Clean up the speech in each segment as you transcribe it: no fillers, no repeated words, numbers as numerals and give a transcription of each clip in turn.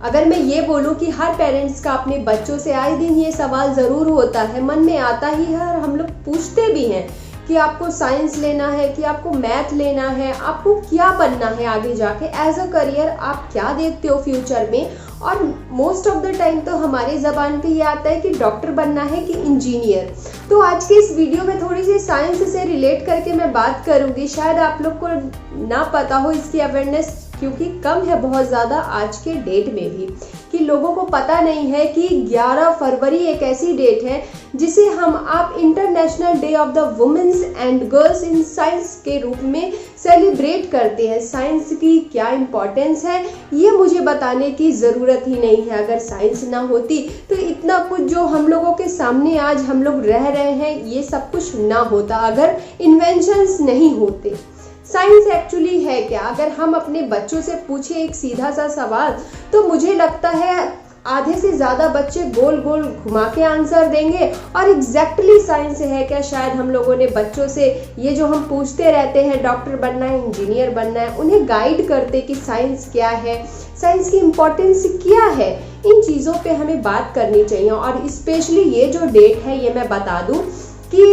अगर मैं ये बोलूं कि हर पेरेंट्स का अपने बच्चों से आए दिन ये सवाल ज़रूर होता है, मन में आता ही है और हम लोग पूछते भी हैं कि आपको साइंस लेना है कि आपको मैथ लेना है, आपको क्या बनना है आगे जाके एज अ करियर, आप क्या देखते हो फ्यूचर में। और मोस्ट ऑफ द टाइम तो हमारी ज़बान पे ये आता है कि डॉक्टर बनना है कि इंजीनियर। तो आज के इस वीडियो में थोड़ी सी साइंस से रिलेट करके मैं बात करूँगी। शायद आप लोग को ना पता हो, इसकी अवेयरनेस क्योंकि कम है बहुत ज़्यादा आज के डेट में भी, कि लोगों को पता नहीं है कि 11 फरवरी एक ऐसी डेट है जिसे हम आप international day of the women's and girls in science के रूप में सेलिब्रेट करते हैं। साइंस की क्या इम्पोर्टेंस है ये मुझे बताने की ज़रूरत ही नहीं है। अगर साइंस ना होती तो इतना कुछ जो हम लोगों के सामने आज हम लोग रह रहे हैं ये सब कुछ ना होता, अगर इन्वेंशंस नहीं होते। साइंस एक्चुअली है क्या? अगर हम अपने बच्चों से पूछे एक सीधा सा सवाल तो मुझे लगता है आधे से ज़्यादा बच्चे गोल गोल घुमा के आंसर देंगे। और एग्जैक्टली साइंस है क्या? शायद हम लोगों ने बच्चों से ये जो हम पूछते रहते हैं डॉक्टर बनना है, इंजीनियर बनना है, उन्हें गाइड करते कि साइंस क्या है, साइंस की इम्पोर्टेंस क्या है, इन चीज़ों पे हमें बात करनी चाहिए। और स्पेशली ये जो डेट है ये मैं बता दूँ कि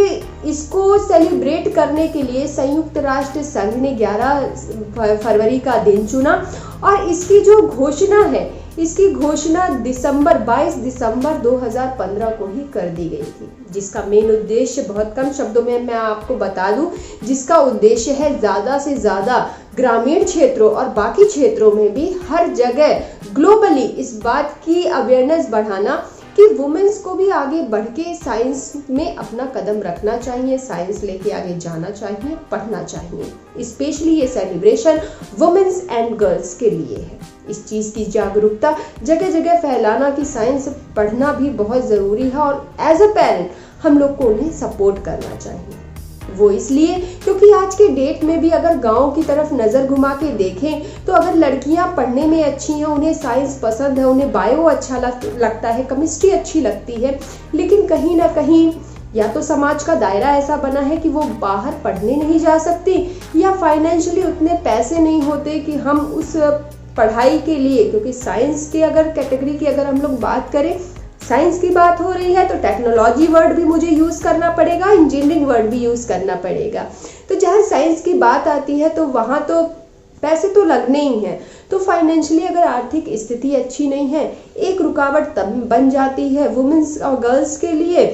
इसको सेलिब्रेट करने के लिए संयुक्त राष्ट्र संघ ने 11 फरवरी का दिन चुना और इसकी जो घोषणा है, इसकी घोषणा 22 दिसंबर 2015 को ही कर दी गई थी, जिसका मेन उद्देश्य बहुत कम शब्दों में मैं आपको बता दूं, जिसका उद्देश्य है ज़्यादा से ज़्यादा ग्रामीण क्षेत्रों और बाकी क्षेत्रों में भी हर जगह ग्लोबली इस बात की अवेयरनेस बढ़ाना कि वुमेन्स को भी आगे बढ़ के साइंस में अपना कदम रखना चाहिए, साइंस लेके आगे जाना चाहिए, पढ़ना चाहिए। स्पेशली ये सेलिब्रेशन वुमेन्स एंड गर्ल्स के लिए है। इस चीज़ की जागरूकता जगह जगह फैलाना कि साइंस पढ़ना भी बहुत ज़रूरी है और एज अ पेरेंट हम लोग को उन्हें सपोर्ट करना चाहिए। वो इसलिए क्योंकि आज के डेट में भी अगर गांव की तरफ नज़र घुमा के देखें तो अगर लड़कियां पढ़ने में अच्छी हैं, उन्हें साइंस पसंद है, उन्हें बायो अच्छा लगता है, केमिस्ट्री अच्छी लगती है, लेकिन कहीं ना कहीं या तो समाज का दायरा ऐसा बना है कि वो बाहर पढ़ने नहीं जा सकती, या फाइनेंशियली उतने पैसे नहीं होते कि हम उस पढ़ाई के लिए, क्योंकि साइंस के अगर कैटेगरी की अगर हम लोग बात करें, साइंस की बात हो रही है तो टेक्नोलॉजी वर्ड भी मुझे यूज़ करना पड़ेगा, इंजीनियरिंग वर्ड भी यूज़ करना पड़ेगा। तो जहाँ साइंस की बात आती है तो वहाँ तो पैसे तो लगने ही हैं। तो फाइनेंशियली अगर आर्थिक स्थिति अच्छी नहीं है, एक रुकावट तब बन जाती है वुमेन्स और गर्ल्स के लिए।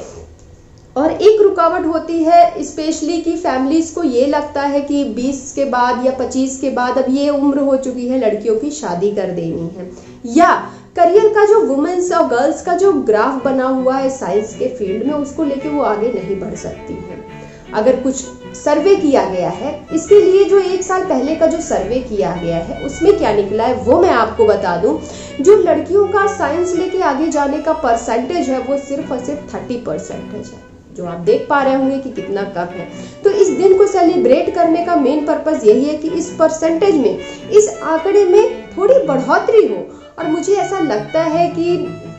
और एक रुकावट होती है स्पेशली कि फैमिलीज को ये लगता है कि 20 के बाद या 25 के बाद अब ये उम्र हो चुकी है, लड़कियों की शादी कर देनी है, या करियर का जो वुमेन्स और गर्ल्स का जो ग्राफ बना हुआ है साइंस के फील्ड में, उसको लेके वो आगे नहीं बढ़ सकती हैं। अगर कुछ सर्वे किया गया है, इसके लिए जो 1 साल पहले का जो सर्वे किया गया है उसमें क्या निकला है वो मैं आपको बता दूं। जो लड़कियों का साइंस लेके आगे जाने का परसेंटेज है वो सिर्फ और सिर्फ 30% है, जो आप देख पा रहे होंगे कि कितना कम है। तो इस दिन को सेलिब्रेट करने का मेन पर्पस यही है कि इस परसेंटेज में, इस आंकड़े में थोड़ी बढ़ोतरी हो। और मुझे ऐसा लगता है कि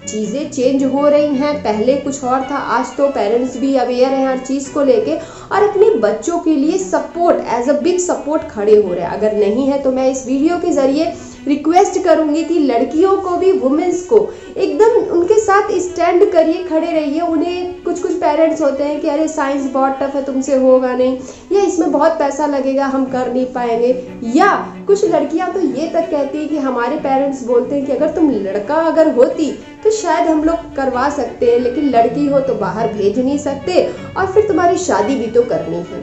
चीज़ें चेंज हो रही हैं, पहले कुछ और था, आज तो पेरेंट्स भी अवेयर हैं हर चीज़ को लेके और अपने बच्चों के लिए support as a big support खड़े हो रहे हैं। अगर नहीं है तो मैं इस वीडियो के ज़रिए रिक्वेस्ट करूंगी कि लड़कियों को भी, वुमेन्स को एकदम उनके साथ स्टैंड करिए, खड़े रहिए। उन्हें कुछ पेरेंट्स होते हैं कि अरे साइंस बहुत टफ है, तुमसे होगा नहीं, या इसमें बहुत पैसा लगेगा, हम कर नहीं पाएंगे। या कुछ लड़कियां तो ये तक कहती है कि हमारे पेरेंट्स बोलते हैं कि अगर तुम लड़का अगर होती तो शायद हम लोग करवा सकते हैं, लेकिन लड़की हो तो बाहर भेज नहीं सकते और फिर तुम्हारी शादी भी तो करनी है।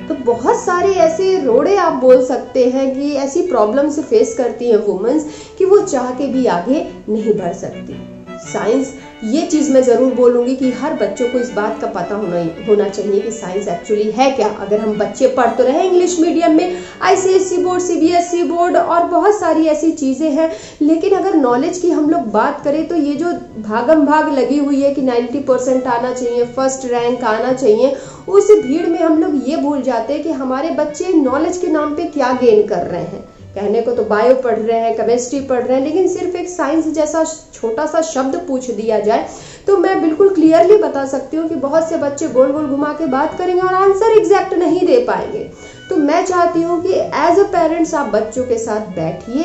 तो बहुत सारे ऐसे रोड़े आप बोल सकते हैं कि ऐसी प्रॉब्लम्स फेस करती हैं वुमेन्स कि वो चाह के भी आगे नहीं बढ़ सकती। साइंस, ये चीज़ मैं ज़रूर बोलूँगी कि हर बच्चों को इस बात का पता होना चाहिए कि साइंस एक्चुअली है क्या। अगर हम बच्चे पढ़ तो रहे इंग्लिश मीडियम में, ICSE बोर्ड, CBSE बोर्ड और बहुत सारी ऐसी चीज़ें हैं, लेकिन अगर नॉलेज की हम लोग बात करें तो ये जो भागम भाग लगी हुई है कि 90% आना चाहिए, फर्स्ट रैंक आना चाहिए, उस भीड़ में हम लोग ये भूल जाते हैं कि हमारे बच्चे नॉलेज के नाम पे क्या गेन कर रहे हैं। कहने को तो बायो पढ़ रहे हैं, केमिस्ट्री पढ़ रहे हैं, लेकिन सिर्फ एक साइंस जैसा छोटा सा शब्द पूछ दिया जाए तो मैं बिल्कुल क्लियरली बता सकती हूँ कि बहुत से बच्चे गोल गोल घुमा के बात करेंगे और आंसर एग्जैक्ट नहीं दे पाएंगे। तो मैं चाहती हूँ कि एज अ पेरेंट्स आप बच्चों के साथ बैठिए,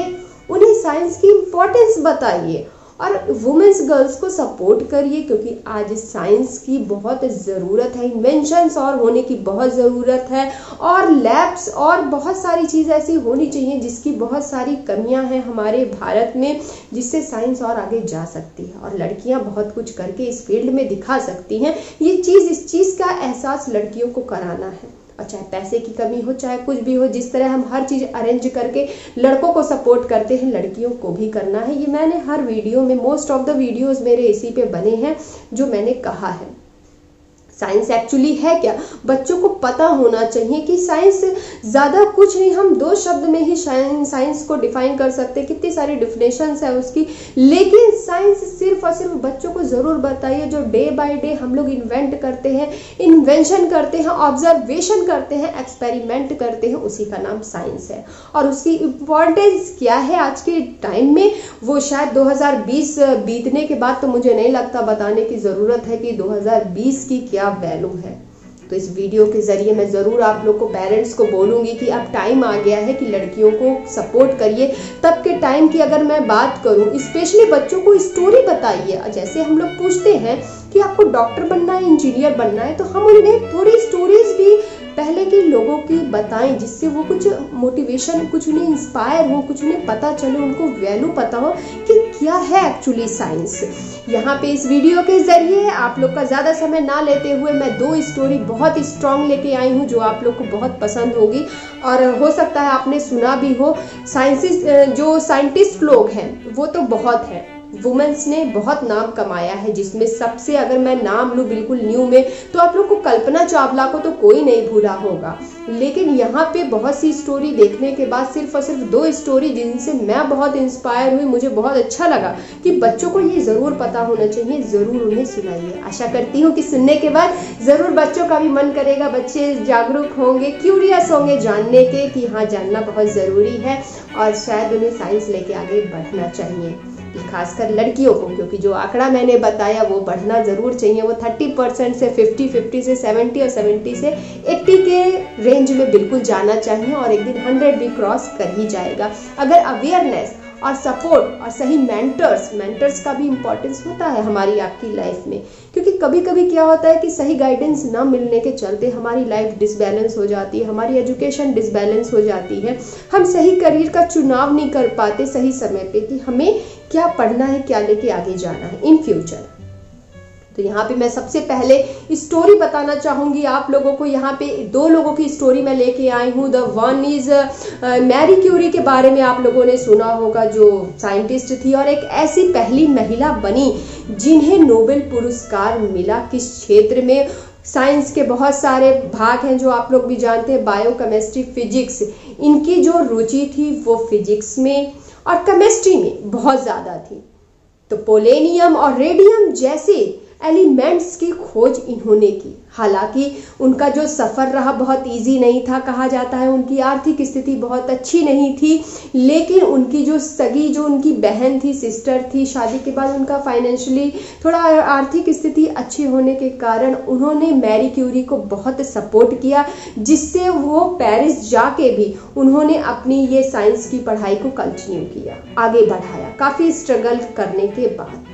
उन्हें साइंस की इम्पोर्टेंस बताइए और वुमेन्स गर्ल्स को सपोर्ट करिए, क्योंकि आज साइंस की बहुत ज़रूरत है, इन्वेंशंस और होने की बहुत ज़रूरत है, और लैब्स और बहुत सारी चीज़ ऐसी होनी चाहिए जिसकी बहुत सारी कमियां हैं हमारे भारत में, जिससे साइंस और आगे जा सकती है और लड़कियां बहुत कुछ करके इस फील्ड में दिखा सकती हैं। इस चीज़ का एहसास लड़कियों को कराना है, और चाहे पैसे की कमी हो चाहे कुछ भी हो, जिस तरह हम हर चीज़ अरेंज करके लड़कों को सपोर्ट करते हैं, लड़कियों को भी करना है। ये मैंने हर वीडियो में, मोस्ट ऑफ द वीडियोस मेरे इसी पे बने हैं जो मैंने कहा है। साइंस एक्चुअली है क्या, बच्चों को पता होना चाहिए कि साइंस ज़्यादा कुछ नहीं, हम 2 शब्द में ही साइंस को डिफाइन कर सकते हैं, कितनी सारी डिफिनेशंस है उसकी, लेकिन साइंस सिर्फ और सिर्फ बच्चों को ज़रूर बताइए जो डे बाय डे हम लोग इन्वेंट करते हैं, इन्वेंशन करते हैं, ऑब्जर्वेशन करते हैं, एक्सपेरिमेंट करते हैं, उसी का नाम साइंस है। और उसकी इम्पॉर्टेंस क्या है आज के टाइम में, वो शायद 2020 बीतने के बाद तो मुझे नहीं लगता बताने की ज़रूरत है कि 2020 की क्या वैल्यू है। तो इस वीडियो के जरिए मैं जरूर आप लोग को, पेरेंट्स को बोलूंगी कि अब टाइम आ गया है कि लड़कियों को सपोर्ट करिए। तब के टाइम की अगर मैं बात करूं, स्पेशली बच्चों को स्टोरी बताइए। जैसे हम लोग पूछते हैं कि आपको डॉक्टर बनना है, इंजीनियर बनना है, तो हम उन्हें थोड़ी स्टोरीज भी पहले के लोगों की बताएं, जिससे वो कुछ मोटिवेशन, कुछ उन्हें इंस्पायर हो, कुछ उन्हें पता चले, उनको वैल्यू पता हो कि क्या है एक्चुअली साइंस। यहाँ पे इस वीडियो के जरिए आप लोग का ज़्यादा समय ना लेते हुए मैं 2 स्टोरी बहुत स्ट्रॉन्ग लेके आई हूँ जो आप लोग को बहुत पसंद होगी, और हो सकता है आपने सुना भी हो। जो साइंटिस्ट लोग हैं वो तो बहुत हैं, वुमेन्स ने बहुत नाम कमाया है, जिसमें सबसे अगर मैं नाम लूँ बिल्कुल न्यू में, तो आप लोग को कल्पना चावला को तो कोई नहीं भूला होगा। लेकिन यहाँ पे बहुत सी स्टोरी देखने के बाद सिर्फ और सिर्फ 2 स्टोरी जिनसे मैं बहुत इंस्पायर हुई, मुझे बहुत अच्छा लगा कि बच्चों को ये ज़रूर पता होना चाहिए, ज़रूर उन्हें सुनाइए। आशा करती हूँ कि सुनने के बाद ज़रूर बच्चों का भी मन करेगा, बच्चे जागरूक होंगे, क्यूरियस होंगे जानने के कि हाँ, जानना बहुत ज़रूरी है, और शायद उन्हें साइंस लेके आगे बढ़ना चाहिए, खासकर लड़कियों को, क्योंकि जो आंकड़ा मैंने बताया वो बढ़ना जरूर चाहिए। वो 30% से 50, 50 से 70 और 70 से 80 के रेंज में बिल्कुल जाना चाहिए, और एक दिन 100 भी क्रॉस कर ही जाएगा अगर अवेयरनेस और सपोर्ट और सही मेंटर्स का भी इम्पोर्टेंस होता है हमारी आपकी लाइफ में। क्योंकि कभी कभी क्या होता है कि सही गाइडेंस ना मिलने के चलते हमारी लाइफ डिसबैलेंस हो जाती है, हमारी एजुकेशन डिसबैलेंस हो जाती है, हम सही करियर का चुनाव नहीं कर पाते सही समय पे कि हमें क्या पढ़ना है, क्या लेके आगे जाना है इन फ्यूचर। तो यहाँ पे मैं सबसे पहले स्टोरी बताना चाहूंगी आप लोगों को। यहाँ पे 2 लोगों की स्टोरी मैं लेके आई हूँ। The one is Marie Curie के बारे में आप लोगों ने सुना होगा, जो साइंटिस्ट थी और एक ऐसी पहली महिला बनी जिन्हें नोबेल पुरस्कार मिला। किस क्षेत्र में? साइंस के बहुत सारे भाग हैं जो आप लोग भी जानते हैं, बायो, केमिस्ट्री, फिजिक्स। इनकी जो रुचि थी वो फिजिक्स में और केमिस्ट्री में बहुत ज़्यादा थी। तो पोलेनियम और रेडियम जैसे एलिमेंट्स की खोज इन्होंने की। हालांकि उनका जो सफ़र रहा बहुत इजी नहीं था, कहा जाता है उनकी आर्थिक स्थिति बहुत अच्छी नहीं थी, लेकिन उनकी जो उनकी बहन थी, सिस्टर थी, शादी के बाद उनका फाइनेंशियली थोड़ा आर्थिक स्थिति अच्छी होने के कारण उन्होंने मैरी क्यूरी को बहुत सपोर्ट किया, जिससे वो पेरिस जाके भी उन्होंने अपनी ये साइंस की पढ़ाई को कंटिन्यू किया, आगे बढ़ाया काफ़ी स्ट्रगल करने के बाद।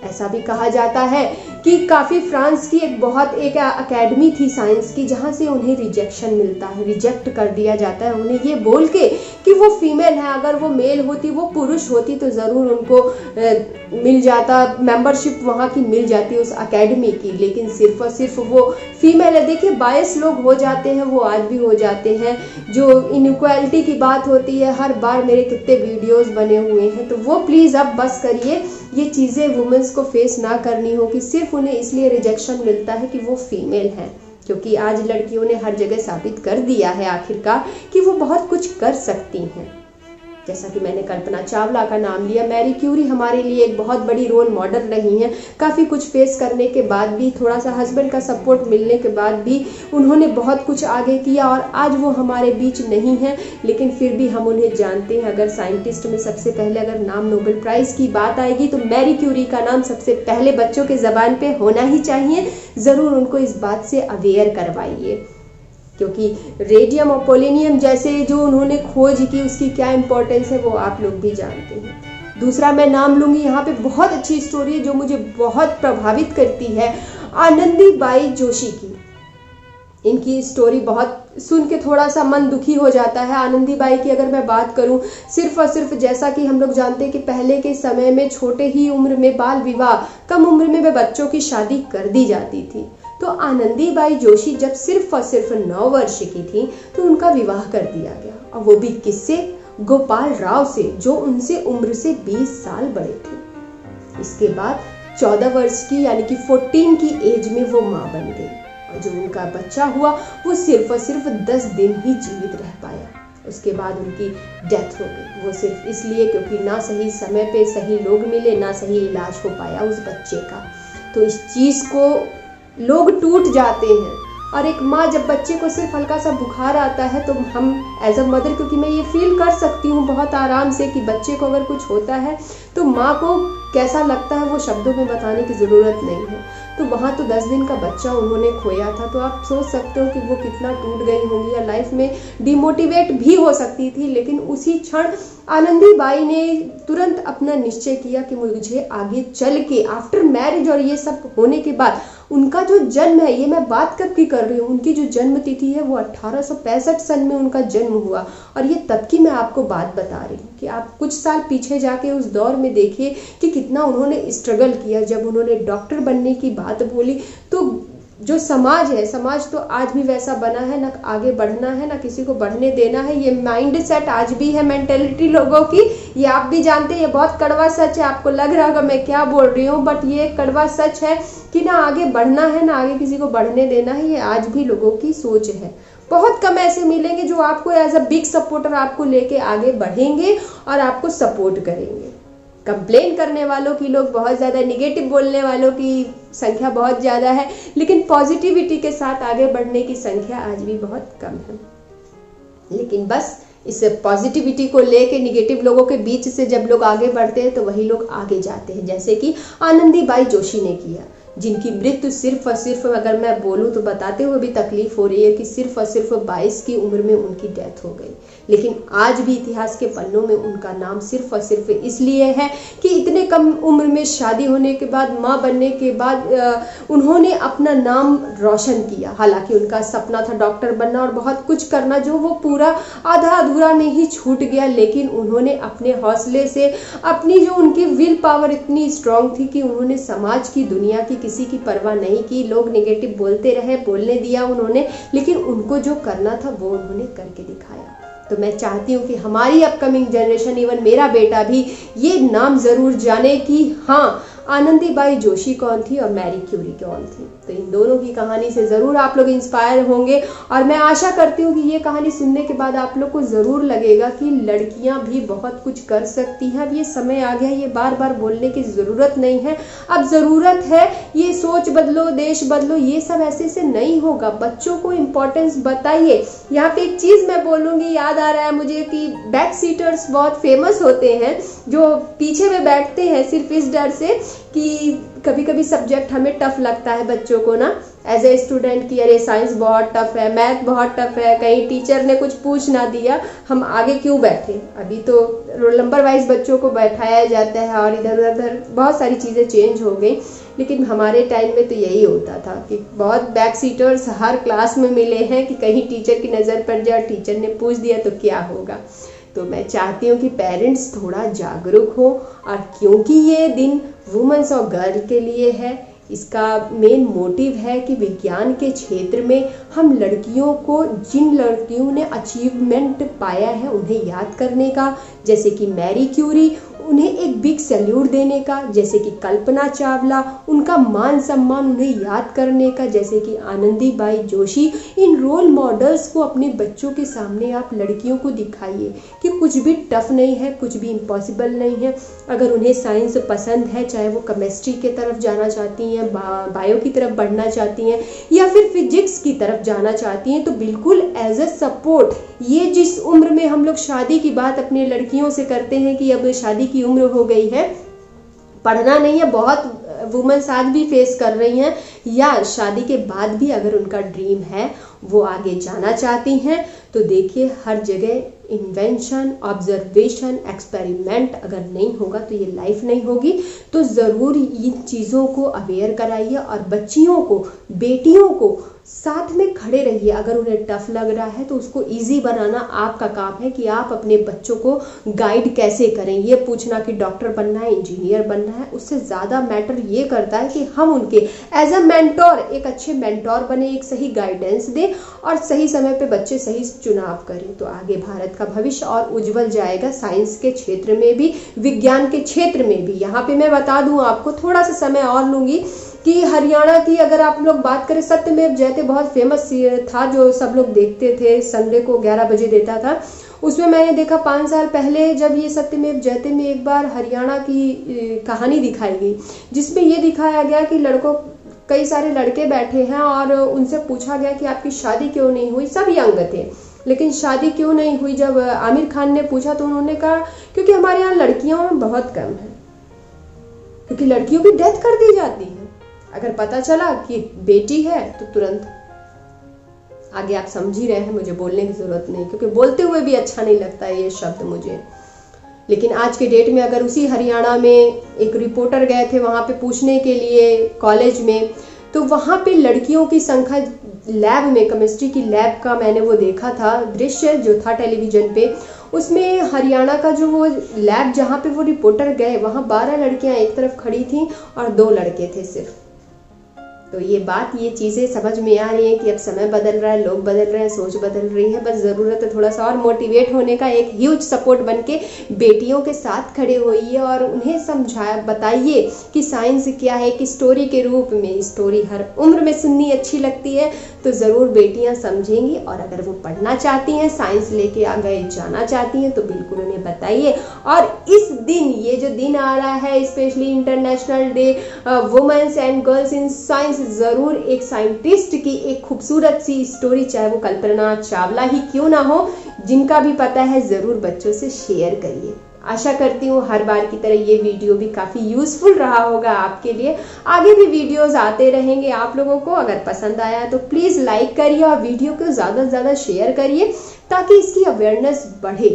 ऐसा भी कहा जाता है कि काफ़ी फ्रांस की एक एकेडमी थी साइंस की, जहाँ से उन्हें रिजेक्शन मिलता है, रिजेक्ट कर दिया जाता है उन्हें ये बोल के कि वो फीमेल है। अगर वो मेल होती, वो पुरुष होती, तो ज़रूर उनको मिल जाता, मेंबरशिप वहाँ की मिल जाती उस एकेडमी की, लेकिन सिर्फ और सिर्फ वो फीमेल है। देखिए, बायस लोग हो जाते हैं, वो आज भी हो जाते हैं। जो इनइक्वालिटी की बात होती है, हर बार मेरे कितने वीडियोस बने हुए हैं, तो वो प्लीज़ अब बस करिए, ये चीज़ें वुमेन्स को फेस ना करनी हो कि सिर्फ उन्हें इसलिए रिजेक्शन मिलता है कि वो फीमेल है। क्योंकि आज लड़कियों ने हर जगह साबित कर दिया है आखिरकार कि वो बहुत कुछ कर सकती हैं। जैसा कि मैंने कल्पना चावला का नाम लिया, मैरी क्यूरी हमारे लिए एक बहुत बड़ी रोल मॉडल रही हैं। काफ़ी कुछ फेस करने के बाद भी, थोड़ा सा हस्बैंड का सपोर्ट मिलने के बाद भी उन्होंने बहुत कुछ आगे किया, और आज वो हमारे बीच नहीं है, लेकिन फिर भी हम उन्हें जानते हैं। अगर साइंटिस्ट में सबसे पहले अगर नाम नोबेल प्राइज़ की बात आएगी तो मैरी क्यूरी का नाम सबसे पहले बच्चों के ज़बान पे होना ही चाहिए। ज़रूर उनको इस बात से अवेयर करवाइए। क्योंकि रेडियम और पोलोनियम जैसे जो उन्होंने खोज की उसकी क्या इंपॉर्टेंस है वो आप लोग भी जानते हैं। दूसरा मैं नाम लूँगी, यहाँ पे बहुत अच्छी स्टोरी है जो मुझे बहुत प्रभावित करती है, आनंदीबाई जोशी की। इनकी स्टोरी बहुत सुन के थोड़ा सा मन दुखी हो जाता है। आनंदीबाई की अगर मैं बात करूं, सिर्फ और सिर्फ जैसा कि हम लोग जानते हैं कि पहले के समय में छोटे ही उम्र में बाल विवाह, कम उम्र में बच्चों की शादी कर दी जाती थी। तो आनंदीबाई जोशी जब सिर्फ और सिर्फ 9 वर्ष की थी तो उनका विवाह कर दिया गया, और वो भी किससे? गोपाल राव से, जो उनसे उम्र से 20 साल बड़े थे। इसके बाद 14 वर्ष की यानी कि 14 की एज में वो माँ बन गई, और जो उनका बच्चा हुआ वो सिर्फ और सिर्फ 10 दिन ही जीवित रह पाया। उसके बाद उनकी डेथ हो गई, वो सिर्फ इसलिए क्योंकि ना सही समय पे सही लोग मिले, ना सही इलाज हो पाया उस बच्चे का। तो इस चीज़ को लोग टूट जाते हैं। और एक माँ जब बच्चे को सिर्फ हल्का सा बुखार आता है तो हम एज अ मदर, क्योंकि मैं ये फील कर सकती हूँ बहुत आराम से कि बच्चे को अगर कुछ होता है तो माँ को कैसा लगता है वो शब्दों में बताने की ज़रूरत नहीं है। तो वहाँ तो 10 दिन का बच्चा उन्होंने खोया था, तो आप सोच सकते हो कि वो कितना टूट गई होंगी या लाइफ में डिमोटिवेट भी हो सकती थी। लेकिन उसी क्षण आनंदीबाई ने तुरंत अपना निश्चय किया कि मुझे आगे चल के आफ्टर मैरिज और ये सब होने के बाद उनका जो जन्म है, ये मैं बात कब की कर रही हूँ, उनकी जो जन्म तिथि है वो 1865 सन में उनका जन्म हुआ। और ये तब की मैं आपको बात बता रही हूँ कि आप कुछ साल पीछे जाके उस दौर में देखिए कि कितना उन्होंने स्ट्रगल किया। जब उन्होंने डॉक्टर बनने की बात बोली तो जो समाज है, समाज तो आज भी वैसा बना है, ना आगे बढ़ना है ना किसी को बढ़ने देना है। ये माइंड सेट आज भी है मेंटेलिटी लोगों की, ये आप भी जानते हैं। ये बहुत कड़वा सच है, आपको लग रहा होगा मैं क्या बोल रही हूँ, बट ये कड़वा सच है कि ना आगे बढ़ना है ना आगे किसी को बढ़ने देना है। ये आज भी लोगों की सोच है। बहुत कम ऐसे मिलेंगे जो आपको एज अ बिग सपोर्टर आपको लेके आगे बढ़ेंगे और आपको सपोर्ट करेंगे। कंप्लेन करने वालों की लोग बहुत ज़्यादा, निगेटिव बोलने वालों की संख्या बहुत ज़्यादा है, लेकिन पॉजिटिविटी के साथ आगे बढ़ने की संख्या आज भी बहुत कम है। लेकिन बस इस पॉजिटिविटी को लेके निगेटिव लोगों के बीच से जब लोग आगे बढ़ते हैं तो वही लोग आगे जाते हैं, जैसे कि आनंदीबाई जोशी ने किया, जिनकी मृत्यु सिर्फ और सिर्फ, अगर मैं बोलूँ तो बताते हुए भी तकलीफ हो रही है कि सिर्फ और सिर्फ 22 की उम्र में उनकी डेथ हो गई। लेकिन आज भी इतिहास के पन्नों में उनका नाम सिर्फ और सिर्फ इसलिए है कि इतने कम उम्र में शादी होने के बाद, माँ बनने के बाद उन्होंने अपना नाम रोशन किया। हालांकि उनका सपना था डॉक्टर बनना और बहुत कुछ करना, जो वो पूरा आधा अधूरा में ही छूट गया। लेकिन उन्होंने अपने हौसले से, अपनी जो उनकी विल पावर इतनी स्ट्रांग थी कि उन्होंने समाज की, दुनिया की किसी की परवाह नहीं की। लोग नेगेटिव बोलते रहे, बोलने दिया उन्होंने, लेकिन उनको जो करना था वो उन्होंने करके दिखाया। तो मैं चाहती हूँ कि हमारी अपकमिंग जनरेशन, इवन मेरा बेटा भी ये नाम ज़रूर जाने कि हाँ, आनंदीबाई जोशी कौन थी और मैरी क्यूरी कौन थी। तो इन दोनों की कहानी से ज़रूर आप लोग इंस्पायर होंगे, और मैं आशा करती हूँ कि ये कहानी सुनने के बाद आप लोग को ज़रूर लगेगा कि लड़कियाँ भी बहुत कुछ कर सकती हैं। अब ये समय आ गया, ये बार बार बोलने की ज़रूरत नहीं है। अब ज़रूरत है ये सोच बदलो, देश बदलो, ये सब ऐसे से नहीं होगा। बच्चों को इम्पोर्टेंस बताइए। यहाँ पे एक चीज़ मैं बोलूँगी, याद आ रहा है मुझे कि बैक सीटर्स बहुत फेमस होते हैं, जो पीछे में बैठते हैं सिर्फ इस डर से कि कभी कभी सब्जेक्ट हमें टफ लगता है बच्चों को ना, एज ए स्टूडेंट की अरे साइंस बहुत टफ है, मैथ बहुत टफ है, कहीं टीचर ने कुछ पूछ ना दिया, हम आगे क्यों बैठे। अभी तो रोल नंबर वाइज बच्चों को बैठाया जाता है और इधर उधर बहुत सारी चीज़ें चेंज हो गई। लेकिन हमारे टाइम में तो यही होता था कि बहुत बैक सीटर्स हर क्लास में मिले हैं कि कहीं टीचर की नज़र पड़ जाए, टीचर ने पूछ दिया तो क्या होगा। तो मैं चाहती हूँ कि पेरेंट्स थोड़ा जागरूक हो, और क्योंकि ये दिन वुमेन्स और गर्ल के लिए है, इसका मेन मोटिव है कि विज्ञान के क्षेत्र में हम लड़कियों को, जिन लड़कियों ने अचीवमेंट पाया है उन्हें याद करने का, जैसे कि मैरी क्यूरी, उन्हें एक बिग सैल्यूट देने का, जैसे कि कल्पना चावला, उनका मान सम्मान उन्हें याद करने का, जैसे कि आनंदीबाई जोशी। इन रोल मॉडल्स को अपने बच्चों के सामने आप लड़कियों को दिखाइए कि कुछ भी टफ नहीं है, कुछ भी इम्पॉसिबल नहीं है। अगर उन्हें साइंस पसंद है, चाहे वो केमिस्ट्री की तरफ जाना चाहती हैं, बायो की तरफ बढ़ना चाहती हैं, या फिर फिजिक्स की तरफ जाना चाहती हैं, तो बिल्कुल एज अ सपोर्ट, ये जिस उम्र में हम लोग शादी की बात अपनी लड़कियों से करते हैं कि अब शादी की उम्र हो गई है, पढ़ना नहीं है, बहुत वुमेन्स आज भी फेस कर रही हैं, या शादी के बाद भी अगर उनका ड्रीम है वो आगे जाना चाहती हैं, तो देखिए हर जगह इन्वेंशन, ऑब्जर्वेशन, एक्सपेरिमेंट अगर नहीं होगा तो ये लाइफ नहीं होगी। तो ज़रूर इन चीज़ों को अवेयर कराइए और बच्चियों को, बेटियों को साथ में खड़े रहिए। अगर उन्हें टफ लग रहा है तो उसको इजी बनाना आपका काम है कि आप अपने बच्चों को गाइड कैसे करें। ये पूछना कि डॉक्टर बनना है, इंजीनियर बनना है, उससे ज़्यादा मैटर ये करता है कि हम उनके एज अ मेंटोर, एक अच्छे मेंटोर बने, एक सही गाइडेंस दें और सही समय पे बच्चे सही चुनाव करें। तो आगे भारत का भविष्य और उज्जवल जाएगा, साइंस के क्षेत्र में भी, विज्ञान के क्षेत्र में भी। यहाँ पे मैं बता दूँ आपको, थोड़ा सा समय और लूँगी, कि हरियाणा की अगर आप लोग बात करें, सत्यमेव जयते बहुत फेमस था जो सब लोग देखते थे, संडे को 11 बजे देता था। उसमें मैंने देखा 5 साल पहले जब ये सत्यमेव जयते में एक बार हरियाणा की कहानी दिखाई गई, जिसमें ये दिखाया गया कि कई सारे लड़के बैठे हैं और उनसे पूछा गया कि आपकी शादी क्यों नहीं हुई। सब यंग थे लेकिन शादी क्यों नहीं हुई। जब आमिर खान ने पूछा तो उन्होंने कहा क्योंकि हमारे यहाँ लड़कियों में बहुत कम है, क्योंकि लड़कियों की डेथ कर दी जाती है। अगर पता चला कि बेटी है तो तुरंत आगे, आप समझ ही रहे हैं, मुझे बोलने की जरूरत नहीं, क्योंकि बोलते हुए भी अच्छा नहीं लगता है ये शब्द मुझे। लेकिन आज के डेट में अगर उसी हरियाणा में एक रिपोर्टर गए थे वहां पे पूछने के लिए कॉलेज में, तो वहां पे लड़कियों की संख्या लैब में, केमिस्ट्री की लैब का मैंने वो देखा था दृश्य जो था टेलीविजन पे, उसमें हरियाणा का जो वो लैब जहाँ पे वो रिपोर्टर गए, वहाँ 12 लड़कियां एक तरफ खड़ी थी और 2 लड़के थे सिर्फ। तो ये चीज़ें समझ में आ रही है कि अब समय बदल रहा है, लोग बदल रहे हैं, सोच बदल रही है। बस ज़रूरत है थोड़ा सा और मोटिवेट होने का, एक ह्यूज सपोर्ट बन के बेटियों के साथ खड़े होइए और उन्हें बताइए कि साइंस क्या है, कि स्टोरी के रूप में। स्टोरी हर उम्र में सुननी अच्छी लगती है, तो ज़रूर बेटियां समझेंगी। और अगर वो पढ़ना चाहती हैं, साइंस लेके आगे जाना चाहती हैं, तो बिल्कुल उन्हें बताइए। और इस दिन, ये जो दिन आ रहा है, specially international day women's and girls in science, ज़रूर एक साइंटिस्ट की एक खूबसूरत सी स्टोरी, चाहे वो कल्पना चावला ही क्यों ना हो, जिनका भी पता है, ज़रूर बच्चों से शेयर करिए। आशा करती हूँ हर बार की तरह ये वीडियो भी काफ़ी यूजफुल रहा होगा आपके लिए। आगे भी वीडियोस आते रहेंगे आप लोगों को। अगर पसंद आया तो प्लीज़ लाइक करिए और वीडियो को ज़्यादा से ज़्यादा शेयर करिए, ताकि इसकी अवेयरनेस बढ़े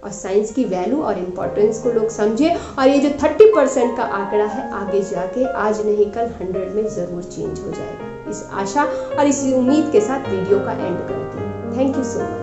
और साइंस की वैल्यू और इम्पोर्टेंस को लोग समझे। और ये जो 30% का आंकड़ा है, आगे जाके आज नहीं कल 100 में ज़रूर चेंज हो जाएगा। इस आशा और इस उम्मीद के साथ वीडियो का एंड करती हूँ। Thank you so much.